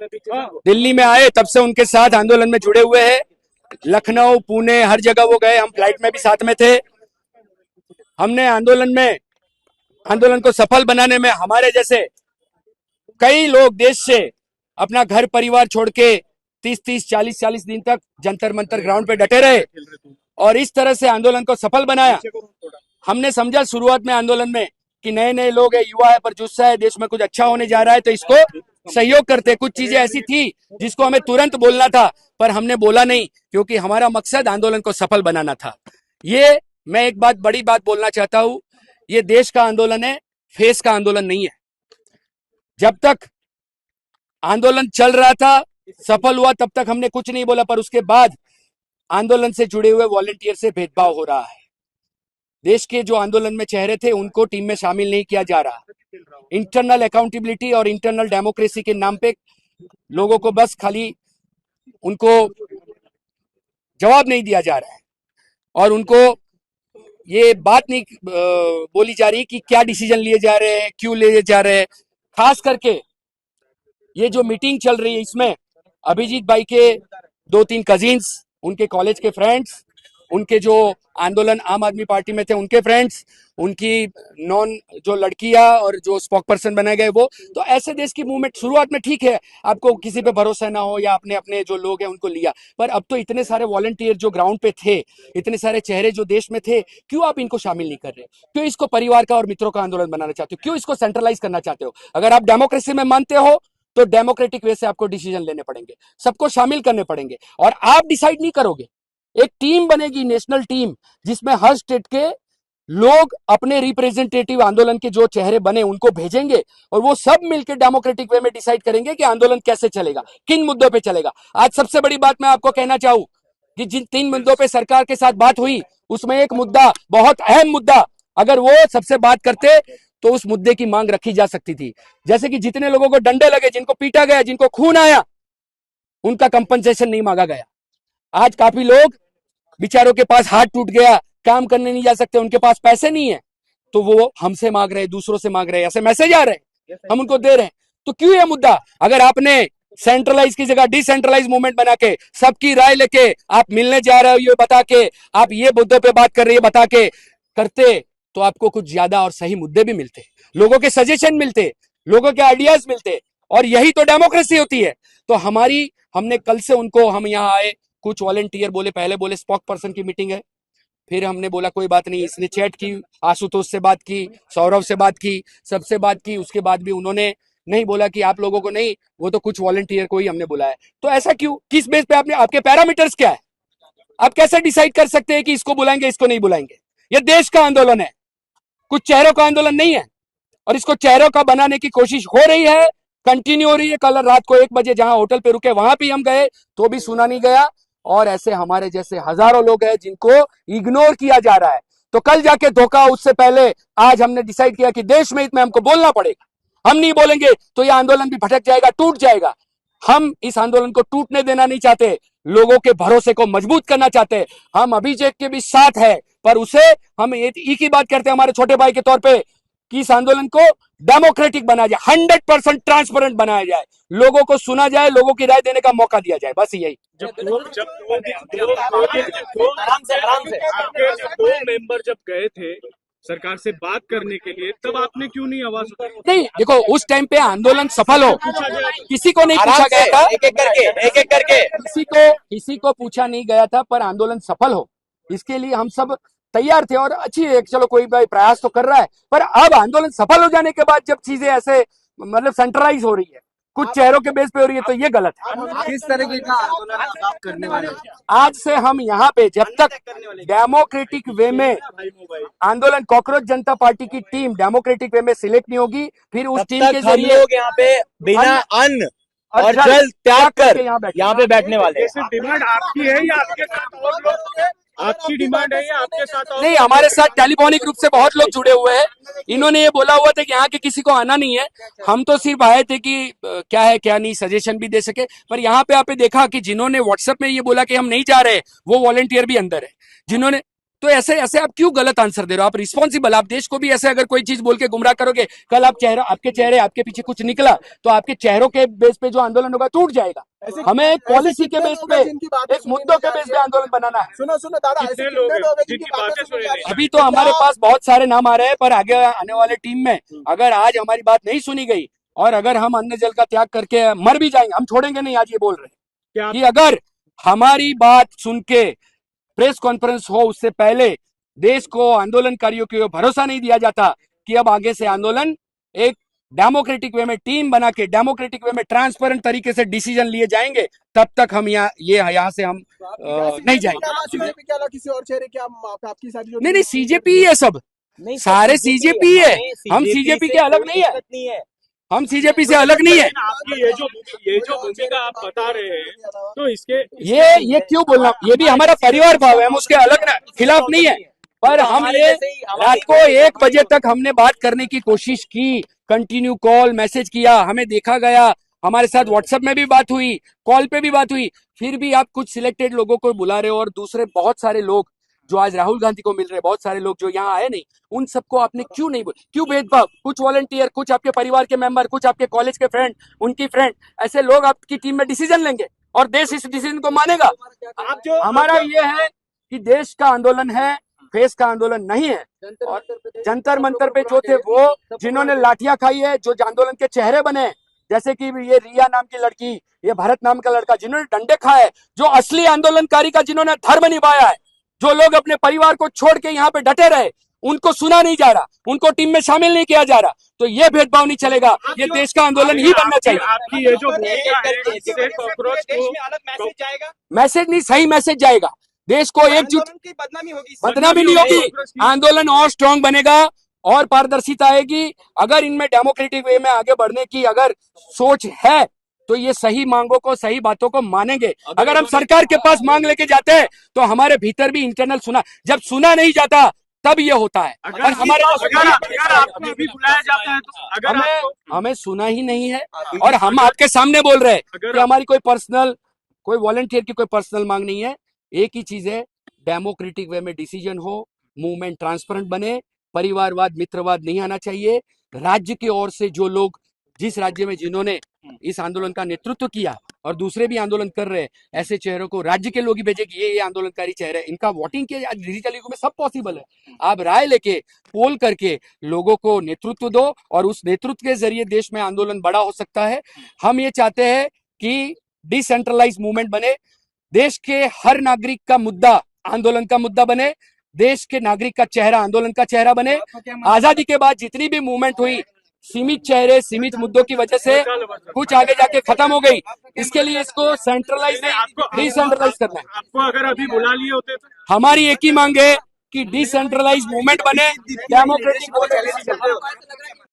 दिल्ली में आए तब से उनके साथ आंदोलन में जुड़े हुए हैं। लखनऊ, पुणे, हर जगह वो गए, हम फ्लाइट में भी साथ में थे। हमने आंदोलन को सफल बनाने में हमारे जैसे कई लोग देश से अपना घर परिवार छोड़ के 30-30, 40-40 दिन तक जंतर मंतर ग्राउंड पे डटे रहे और इस तरह से आंदोलन को सफल बनाया। हमने समझा शुरुआत में आंदोलन में कि नए नए लोग है, युवा है, पर जुस्सा है, देश में कुछ अच्छा होने जा रहा है तो इसको सहयोग करते। कुछ चीजें ऐसी थी जिसको हमें तुरंत बोलना था, पर हमने बोला नहीं क्योंकि हमारा मकसद आंदोलन को सफल बनाना था। ये मैं एक बड़ी बात बोलना चाहता हूं, ये देश का आंदोलन है, फेस का आंदोलन नहीं है। जब तक आंदोलन चल रहा था, सफल हुआ, तब तक हमने कुछ नहीं बोला, पर उसके बाद आंदोलन से जुड़े हुए वॉलंटियर से भेदभाव हो रहा है। देश के जो आंदोलन में चेहरे थे उनको टीम में शामिल नहीं किया जा रहा। इंटरनल अकाउंटेबिलिटी और इंटरनल डेमोक्रेसी के नाम पे लोगों को बस खाली उनको जवाब नहीं दिया जा रहा है और उनको ये बात नहीं बोली जा रही कि क्या डिसीजन लिए जा रहे हैं, क्यों लिए जा रहे हैं। खास करके ये जो मीटिंग चल रही है इसमें अभिजीत भाई के 2-3 कजिन्स, उनके कॉलेज के फ्रेंड्स, उनके जो आंदोलन आम आदमी पार्टी में थे उनके फ्रेंड्स, उनकी नॉन जो लड़कियां और जो स्पोक पर्सन बनाए गए वो, तो ऐसे देश की मूवमेंट शुरुआत में ठीक है, आपको किसी पे भरोसा ना हो या अपने अपने जो लोग हैं उनको लिया, पर अब तो इतने सारे वॉलंटियर जो ग्राउंड पे थे, इतने सारे चेहरे जो देश में थे, क्यों आप इनको शामिल नहीं कर रहे? क्यों इसको परिवार का और मित्रों का आंदोलन बनाना चाहते हो? क्यों इसको सेंट्रलाइज करना चाहते हो? अगर आप डेमोक्रेसी में मानते हो तो डेमोक्रेटिक वे से आपको डिसीजन लेने पड़ेंगे, सबको शामिल करने पड़ेंगे और आप डिसाइड नहीं करोगे। एक टीम बनेगी, नेशनल टीम, जिसमें हर स्टेट के लोग अपने रिप्रेजेंटेटिव आंदोलन के जो चेहरे बने उनको भेजेंगे और वो सब मिलकर डेमोक्रेटिक वे में डिसाइड करेंगे कि आंदोलन कैसे चलेगा, किन मुद्दों पे चलेगा। आज सबसे बड़ी बात मैं आपको कहना चाहूं कि जिन 3 मुद्दों पे सरकार के साथ बात हुई उसमें एक मुद्दा, बहुत अहम मुद्दा, अगर वो सबसे बात करते तो उस मुद्दे की मांग रखी जा सकती थी। जैसे कि जितने लोगों को डंडे लगे, जिनको पीटा गया, जिनको खून आया, उनका कंपनसेशन नहीं मांगा गया। आज काफी लोग बेचारों के पास हाथ टूट गया, काम करने नहीं जा सकते, उनके पास पैसे नहीं है, तो वो हमसे मांग रहे, दूसरों से मांग रहे, ऐसे मैसेज आ रहे हैं, हम उनको दे रहे हैं। तो क्यों ये मुद्दा, अगर आपने सेंट्रलाइज की जगह डिसेंट्रलाइज मूवमेंट बना के सबकी राय लेके आप मिलने जा रहे हो ये बता के, आप ये मुद्दों पे बात कर रही है बता के करते, तो आपको कुछ ज्यादा और सही मुद्दे भी मिलते, लोगों के सजेशन मिलते, लोगों के आइडियाज मिलते, और यही तो डेमोक्रेसी होती है। तो हमने कल से उनको, हम यहाँ आए, कुछ वॉलंटियर बोले, पहले बोले स्पोक पर्सन की मीटिंग है, फिर हमने बोला कोई बात नहीं, इसने चैट की, आशुतोष से बात की, सौरभ से बात की, सबसे बात की, उसके बाद भी उन्होंने नहीं बोला कि आप लोगों को नहीं, वो तो कुछ वॉलंटियर को ही हमने बुलाया। तो ऐसा क्यों, किस बेस पे आपने, आपके पैरामीटर्स क्या है? आप कैसे डिसाइड कर सकते हैं कि इसको बुलाएंगे इसको नहीं बुलाएंगे? ये देश का आंदोलन है, कुछ चेहरों का आंदोलन नहीं है, और इसको चेहरों का बनाने की कोशिश हो रही है, कंटिन्यू हो रही है। कल रात को 1 बजे जहां होटल पे रुके वहां भी हम गए तो भी सुना नहीं गया, और ऐसे हमारे जैसे हजारों लोग हैं जिनको इग्नोर किया जा रहा है। तो कल जाके धोखा, उससे पहले आज हमने डिसाइड किया कि देश में हित में हमको बोलना पड़ेगा। हम नहीं बोलेंगे तो यह आंदोलन भी भटक जाएगा, टूट जाएगा। हम इस आंदोलन को टूटने देना नहीं चाहते, लोगों के भरोसे को मजबूत करना चाहते हैं। हम अभिषेक के भी साथ है, पर उसे हम एक ही बात करते हैं हमारे छोटे भाई के तौर पे कि इस आंदोलन को डेमोक्रेटिक बनाया जाए, 100% ट्रांसपेरेंट बनाया जाए, लोगों को सुना जाए, लोगों की राय देने का मौका दिया जाए, बस यही। जब दो मेंबर जब गए थे सरकार से बात करने के लिए, तब आपने क्यों नहीं आवाज उठाई? नहीं, देखो उस टाइम पे आंदोलन सफल हो, किसी को नहीं पूछा गया था, एक एक करके किसी को पूछा नहीं गया था, पर आंदोलन सफल हो इसके लिए हम सब तैयार थे। और अच्छी है, चलो कोई भाई प्रयास तो कर रहा है, पर अब आंदोलन सफल हो जाने के बाद जब चीजें ऐसे मतलब सेंट्रलाइज हो रही है, कुछ चेहरों के बेस पे हो रही है, तो ये गलत है। किस तरीके का आंदोलन आप करने वाले? आज से हम यहाँ पे जब तक डेमोक्रेटिक वे में आंदोलन, कॉकरोच जनता पार्टी की टीम डेमोक्रेटिक वे में सिलेक्ट नहीं होगी, फिर उस टीम के जरिए लोग यहाँ पे बिना अन्न और जल त्याग कर यहाँ पे बैठने वाले हैं। डिमांड आपकी है या आपके साथ और लोग, आपकी डिमांड है या आपके साथ और? नहीं, हमारे साथ टेलीफोनिक रूप से बहुत लोग जुड़े हुए हैं। इन्होंने ये बोला हुआ था कि यहाँ के किसी को आना नहीं है, हम तो सिर्फ आए थे कि क्या है क्या नहीं, सजेशन भी दे सके। पर यहाँ पे आपने देखा कि जिन्होंने व्हाट्सएप में ये बोला कि हम नहीं जा रहे, वो वॉलंटियर भी अंदर है, जिन्होंने तो ऐसे ऐसे आप क्यों गलत आंसर दे रहे हो? आप रिस्पॉन्सिबल, आप देश को भी ऐसे अगर कोई चीज बोल के गुमराह करोगे, कल आप आपके चेहरे आपके पीछे कुछ निकला तो आपके चेहरों के बेस पे जो आंदोलन होगा टूट जाएगा। हमें एक पॉलिसी के बेस पे, एक मुद्दों के बेस पे आंदोलन बनाना है। सुनो दादा, ऐसे कितने लोग कितने लोग हैं जिनकी जिनकी बातें बातें सुन सुनी रहे हैं? अभी तो हमारे पास बहुत सारे नाम आ रहे हैं, पर आगे आने वाले टीम में अगर आज हमारी बात नहीं सुनी गई और अगर हम अन्न जल का त्याग करके मर भी जाएंगे, हम छोड़ेंगे नहीं। आज ये बोल रहे हैं कि अगर हमारी बात सुन के प्रेस कॉन्फ्रेंस हो उससे पहले देश को, आंदोलनकारियों को भरोसा नहीं दिया जाता कि अब आगे से आंदोलन एक डेमोक्रेटिक वे में टीम बना के, डेमोक्रेटिक वे में ट्रांसपेरेंट तरीके से डिसीजन लिए जाएंगे, तब तक हम यहाँ से हम नहीं जाएंगे। सीजेपी के अलावा किसी और चेहरे की आपकी सारी जो नहीं, सीजेपी है, सब सारे सीजेपी है। हम सीजेपी के अलग नहीं है, हम सीजेपी से अलग नहीं है। आपकी ये जो भूमिका आप बता रहे हैं, तो इसके ये क्यों बोलना, ये भी हमारा परिवार भाव है, हम उसके अलग खिलाफ नहीं है। पर हम ये रात को 1 बजे तक हमने बात करने की कोशिश की, कंटिन्यू कॉल मैसेज किया, हमें देखा गया, हमारे साथ व्हाट्सएप में भी बात हुई, कॉल पे भी बात हुई, फिर भी आप कुछ सिलेक्टेड लोगों को बुला रहे हो और दूसरे बहुत सारे लोग जो आज राहुल गांधी को मिल रहे, बहुत सारे लोग जो यहाँ आए नहीं, उन सबको आपने क्यों नहीं बोला? क्यों भेदभाव? कुछ वॉलंटियर, कुछ आपके परिवार के मेंबर, कुछ आपके कॉलेज के फ्रेंड, उनकी फ्रेंड, ऐसे लोग आपकी टीम में डिसीजन लेंगे और देश इस डिसीजन को मानेगा। हमारा ये है कि देश का आंदोलन है, फेस का आंदोलन नहीं है। और जंतर मंतर पे जो थे वो जिन्होंने लाठियां खाई है, जो आंदोलन के चेहरे बने, जैसे कि ये रिया नाम की लड़की, ये भरत नाम का लड़का, जिन्होंने डंडे खाए, जो असली आंदोलनकारी का जिन्होंने धर्म निभाया है, जो लोग अपने परिवार को छोड़ के यहाँ पे डटे रहे, उनको सुना नहीं जा रहा, उनको टीम में शामिल नहीं किया जा रहा, तो ये भेदभाव नहीं चलेगा। ये देश का आंदोलन ही बनना चाहिए। आपकी ये जो भूमिका है, इससे कॉकरोच को अलग मैसेज जाएगा, मैसेज नहीं, सही मैसेज जाएगा। देश को एकजुट, बदनामी नहीं होगी, आंदोलन और स्ट्रांग बनेगा और पारदर्शिता आएगी। अगर इनमें डेमोक्रेटिक वे में आगे बढ़ने की अगर सोच है तो ये सही मांगों को, सही बातों को मानेंगे। अगर हम सरकार के पास मांग लेके जाते हैं तो हमारे भीतर भी इंटरनल सुना, जब सुना नहीं जाता तब ये होता है। अगर हमारे आपको भी बुलाया जाता है तो अगर हमें सुना ही नहीं है और हम आपके सामने बोल रहे हैं कि हमारी कोई पर्सनल, कोई वॉलंटियर की कोई पर्सनल मांग नहीं है। एक ही चीज है, डेमोक्रेटिक वे में डिसीजन हो, मूवमेंट ट्रांसपेरेंट बने, परिवारवाद, मित्रवाद नहीं आना चाहिए। राज्य की ओर से जो लोग, जिस राज्य में जिन्होंने इस आंदोलन का नेतृत्व किया और दूसरे भी आंदोलन कर रहे हैं, ऐसे चेहरों को राज्य के लोग ही भेजे कि ये आंदोलनकारी चेहरे, इनका वोटिंग किया आज डिजिटल युग में सब पॉसिबल है। आप राय लेके, पोल करके लोगों को नेतृत्व दो और उस नेतृत्व के जरिए देश में आंदोलन बड़ा हो सकता है। हम ये चाहते हैं कि डिसेंट्रलाइज मूवमेंट बने, देश के हर नागरिक का मुद्दा आंदोलन का मुद्दा बने, देश के नागरिक का चेहरा आंदोलन का चेहरा बने। आजादी के बाद जितनी भी मूवमेंट हुई, सीमित चेहरे, सीमित मुद्दों की वजह से कुछ आगे जाके खत्म हो गई। इसके लिए इसको सेंट्रलाइज नहीं, डिसेंट्रलाइज करना है। आपको अगर अभी बुला लिए होते तो हमारी एक ही मांग है कि डिसेंट्रलाइज मूवमेंट बने, डेमोक्रेटिक